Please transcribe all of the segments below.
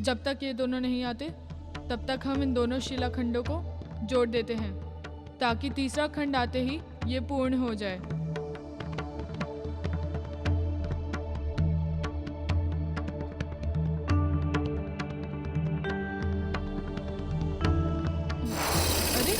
जब तक ये दोनों नहीं आते तब तक हम इन दोनों शिलाखंडों को जोड़ देते हैं ताकि तीसरा खंड आते ही ये पूर्ण हो जाए। अरे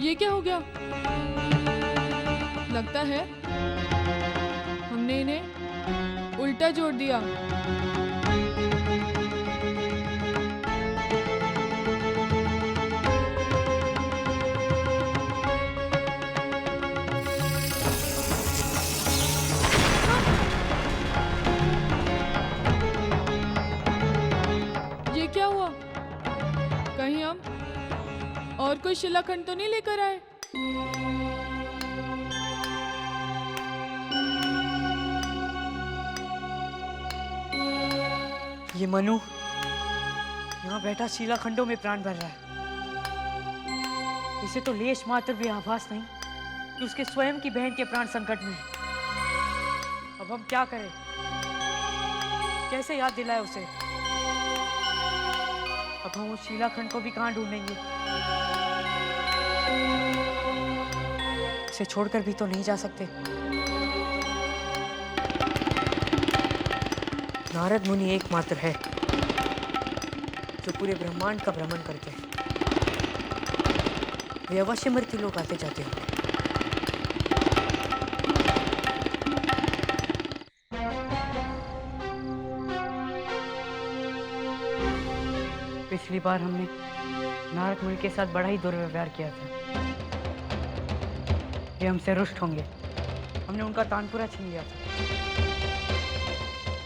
ये क्या हो गया? लगता है हमने इन्हें उल्टा जोड़ दिया। ये क्या हुआ? कहीं हम और कोई शिलाखंड तो नहीं लेकर आए? ये मनु यहाँ बैठा शिलाखंडों में प्राण भर रहा है। इसे तो लेश मात्र भी आभास नहीं कि उसके स्वयं की बहन के प्राण संकट में है। अब हम क्या करें? कैसे याद दिलाए उसे? अब हम उस शिलाखंड को भी कहाँ ढूंढेंगे? उसे छोड़कर भी तो नहीं जा सकते। नारद मुनि एकमात्र है जो पूरे ब्रह्मांड का भ्रमण करते हैं। वे अवश्य मृत्यु लोग आते जाते हैं। पिछली बार हमने नारद मुनि के साथ बड़ा ही दुर्व्यवहार किया था। वे हमसे रुष्ट होंगे। हमने उनका तानपुरा छीन लिया था।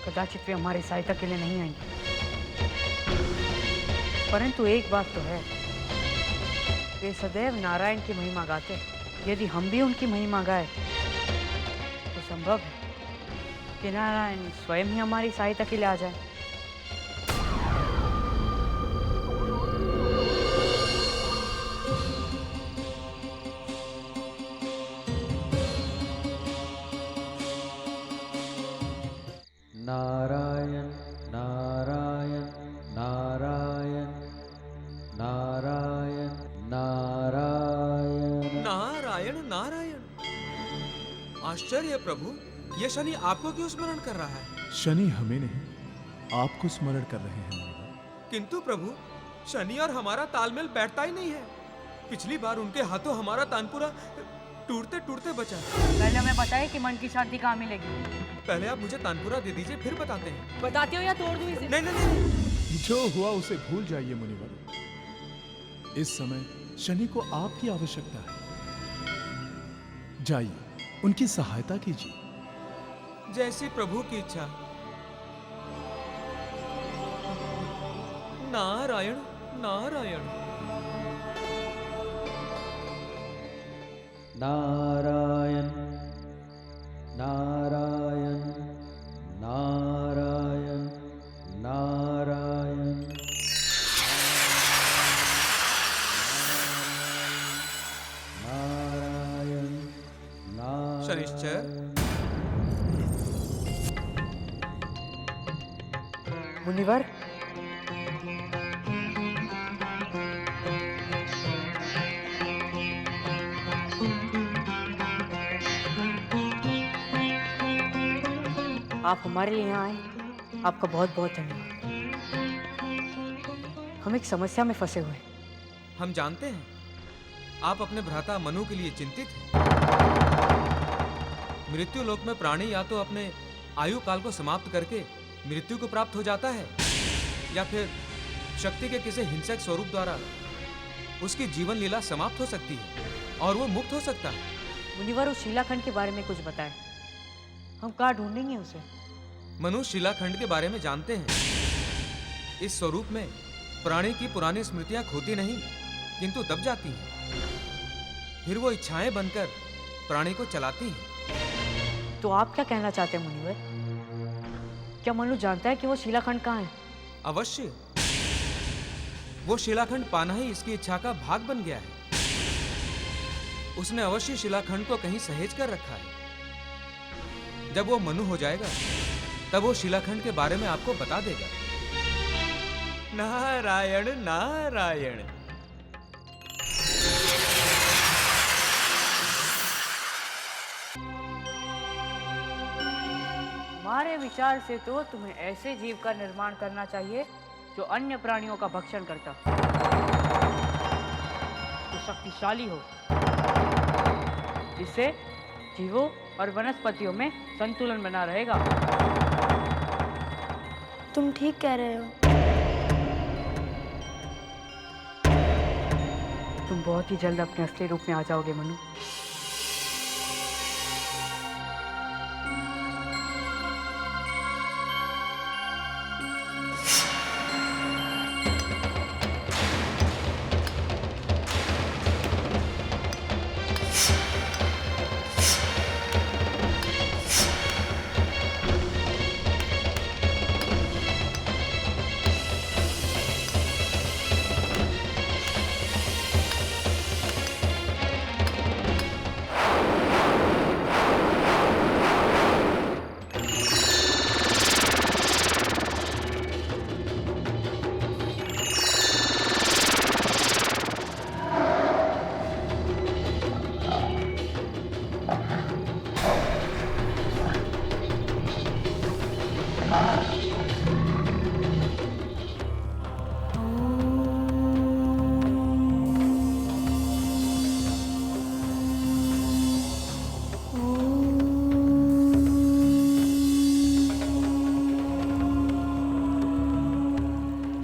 कदाचित वे हमारी सहायता के लिए नहीं आएंगे। परंतु एक बात तो है, वे सदैव नारायण की महिमा गाते हैं। यदि हम भी उनकी महिमा गाए तो संभव है कि नारायण स्वयं ही हमारी सहायता के लिए आ जाए। नारायण नारायण नारायण नारायण नारायण नारायण नारायण। आश्चर्य प्रभु, ये शनि आपको क्यों स्मरण कर रहा है? शनि हमें नहीं, आपको स्मरण कर रहे हैं मुनिवर। किंतु प्रभु, शनि और हमारा तालमेल बैठता ही नहीं है। पिछली बार उनके हाथों हमारा तानपुरा टूटते टूटते बचा। पहले हमें बताइए कि मन की शांति कहाँ मिलेगी। पहले आप मुझे तानपुरा दे दीजिए, फिर बताते हैं। बताती हो या तोड़ दूं इसे? नहीं नहीं नहीं। जो हुआ उसे भूल जाइए मुनिवर। इस समय शनि को आपकी आवश्यकता है। जाइए, उनकी सहायता कीजिए। जैसी प्रभु की इच्छा। नारायण नारायण नारायण नारायण नारायण नारायण नारायण नारायण। शनिश्चर, मुनिवर, आप हमारे लिए यहाँ आए, आपका बहुत बहुत धन्यवाद। हम एक समस्या में फंसे हुए हैं। हम जानते हैं आप अपने भ्राता मनु के लिए चिंतित हैं। मृत्यु लोक में प्राणी या तो अपने आयु काल को समाप्त करके मृत्यु को प्राप्त हो जाता है, या फिर शक्ति के किसी हिंसक स्वरूप द्वारा उसकी जीवन लीला समाप्त हो सकती है और वो मुक्त हो सकता है। मुनिवर, उस शिलाखंड के बारे में कुछ बताएं। हम कहाँ ढूंढेंगे उसे? मनु शिलाखंड के बारे में जानते हैं। इस स्वरूप में प्राणी की पुरानी स्मृतियां खोती नहीं किंतु दब जाती हैं। फिर वो इच्छाएं बनकर प्राणी को चलाती हैं। तो आप क्या कहना चाहते हैं मुनिवर? क्या मनु जानता है कि वो शिलाखंड कहाँ है? अवश्य, वो शिलाखंड पाना ही इसकी इच्छा का भाग बन गया है। उसने अवश्य शिलाखंड को कहीं सहेज कर रखा है। जब वो मनु हो जाएगा तब वो शिलाखंड के बारे में आपको बता देगा। नारायण नारायण। हमारे विचार से तो तुम्हें ऐसे जीव का निर्माण करना चाहिए जो अन्य प्राणियों का भक्षण करता, जो शक्तिशाली हो, जिससे जीवों और वनस्पतियों में संतुलन बना रहेगा। तुम ठीक कह रहे हो। तुम बहुत ही जल्द अपने असली रूप में आ जाओगे मनु।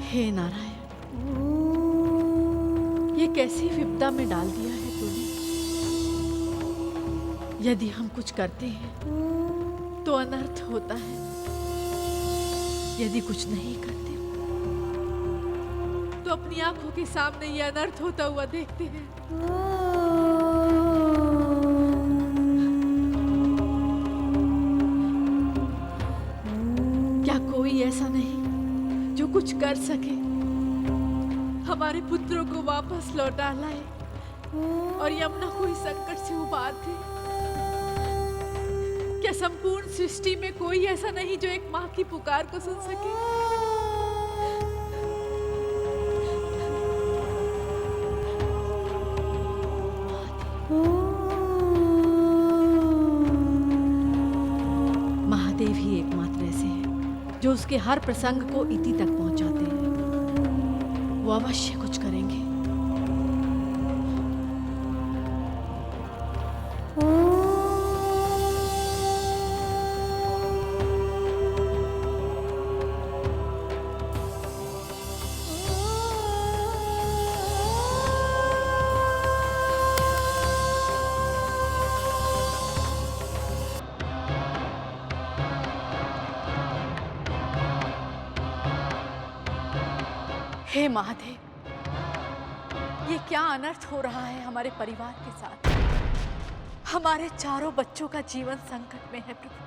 हे नारायण, ये कैसी विपदा में डाल दिया है तूने। यदि हम कुछ करते हैं तो अनर्थ होता है, यदि कुछ नहीं करते तो अपनी आंखों के सामने ये अनर्थ होता हुआ देखते हैं। क्या कोई ऐसा नहीं जो कुछ कर सके, हमारे पुत्रों को वापस लौटा लाए और यमुना को इस संकट से उबार दे? क्या संपूर्ण सृष्टि में कोई ऐसा नहीं जो एक माँ की पुकार को सुन सके? महादेव ही एकमात्र ऐसे हैं जो उसके हर प्रसंग को इति तक पहुंचाते हैं। वो अवश्य कुछ करेंगे। हे महादेव, ये क्या अनर्थ हो रहा है हमारे परिवार के साथ। हमारे चारों बच्चों का जीवन संकट में है प्रभु।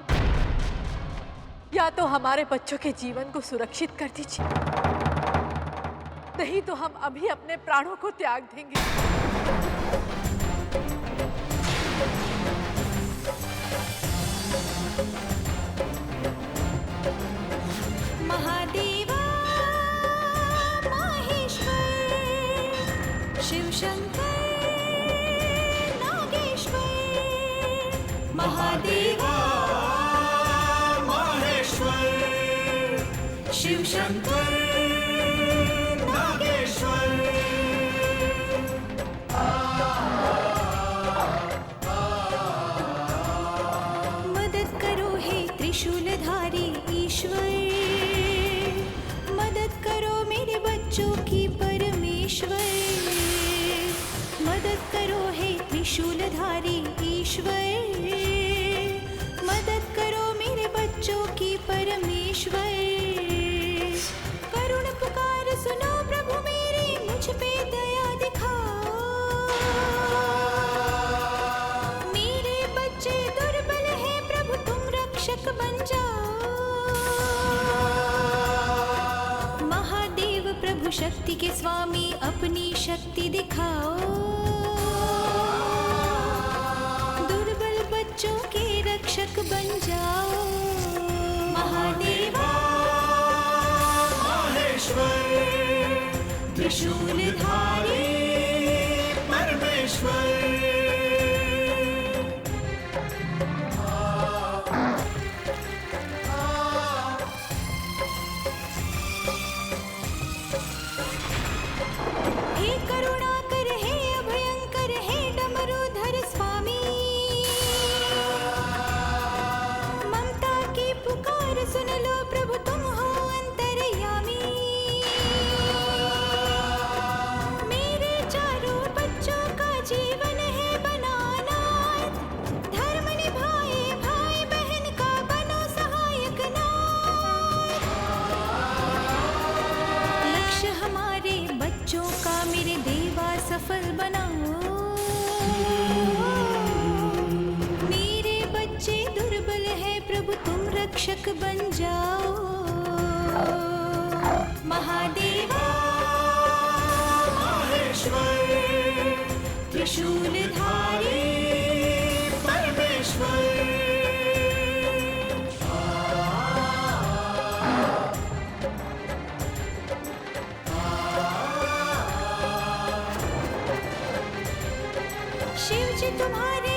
या तो हमारे बच्चों के जीवन को सुरक्षित कर दीजिए, नहीं तो हम अभी अपने प्राणों को त्याग देंगे। महादेवा माहेश्वर शिव शंकर नागेश्वर। महादेवा माहेश्वर शिव शंकर नागेश्वर। मदद करो हे त्रिशूलधारी ईश्वर, मदद करो मेरे बच्चों की परमेश्वर। मदद करो हे त्रिशूलधारी ईश्वर, मदद करो मेरे बच्चों की परमेश्वर। करुण पुकार सुनो प्रभु मेरी, मुझ पे दया दिखाओ। मेरे बच्चे दुर्बल हैं प्रभु, तुम रक्षक बन जाओ। शक्ति के स्वामी अपनी शक्ति दिखाओ। दुर्बल बच्चों के रक्षक बन जाओ। महादेवा माहेश्वर त्रिशूलधारी परमेश्वर। हे करुणाकर हे अभयंकर हे डमरूधर स्वामी, ममता की पुकार सुन लो प्रभु तुम हो अंतर्यामी। मेरे चारों बच्चों का जीवन है बनाना, धर्म निभाए भाई बहन का बनो सहायक नाथ। लक्ष्य हमारे बच्चों का मेरे देवा सफल बनाओ। मेरे बच्चे दुर्बल है प्रभु तुम रक्षक बन जाओ। महादेवा माहेश्वर त्रिशूलधारी परमेश्वर। शिव जी तुम्हारे